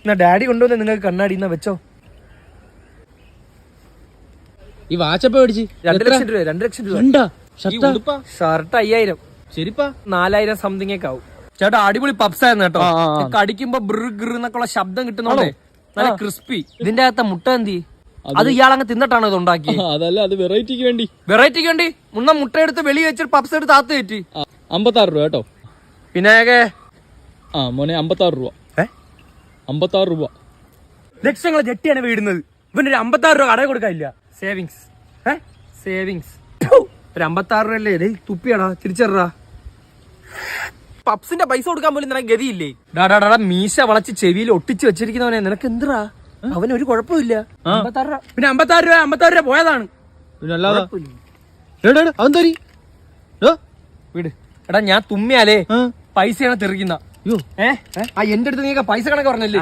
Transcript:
എന്നാ ഡാഡി കൊണ്ടുവന്ന് നിങ്ങൾക്ക് കണ്ണാടി എന്നാ വെച്ചോ. ഈ വാച്ചപ്പ മേടിച്ച് 2 ലക്ഷം രൂപ. 2 ലക്ഷം രൂപ. ഷർട്ട് 5000. ശരിപ്പാ 4000 സംതിങ് ഒക്കെ ആവും. ചേട്ടാ അടിപൊളി പപ്സ് ആയിരുന്നു കേട്ടോ. കടിക്കുമ്പോ ബ്രന്നൊക്കെയുള്ള ശബ്ദം കിട്ടുന്നോണ്ടേ നല്ല ക്രിസ്പി. ഇതിന്റെ അകത്തെ മുട്ട എന്തി അത് ഇയാളങ്ങ് തിന്നിട്ടാണോ ഇത് ഉണ്ടാക്കി? അതല്ല, അത് വെറൈറ്റിക്ക് വേണ്ടി. വെറൈറ്റിക്ക് വേണ്ടി മുട്ട എടുത്ത് വെളി വെച്ചിട്ട് പപ്സ് എടുത്ത് താത്ത് കയറ്റി. 56 രൂപ കേട്ടോ. വിനായകേ മോനെ 56 രൂപ. 56 രൂപ. ലക്ഷങ്ങളെ ജെട്ടിയാണ് വീടുന്നത്. ഇവനൊരു 56 രൂപ കടയിൽ കൊടുക്കാനില്ല. സേവിങ്സ് സേവിങ്സ് ഒരു 56 രൂപ അല്ലേ? തുപ്പിയാടാ തിരിച്ചറാ. പപ്സിന്റെ പൈസ കൊടുക്കാൻ പോലും നിനക്ക് ഗതിയില്ലേ? ഡാ മീശ വളച്ച് ചെവിയിൽ ഒട്ടിച്ച് വെച്ചിരിക്കുന്നവനെ നിനക്ക് എന്തിനാ? അവനൊരു കുഴപ്പമില്ല. 56 രൂപ. പിന്നെ 56 രൂപ പോയതാണ്. വീട് എടാ ഞാൻ തുമ്മിയാലേ പൈസയാണ് തെറിക്കുന്ന. എന്റെ അടുത്ത് നീ പൈസ കണക്ക് പറഞ്ഞല്ലേ?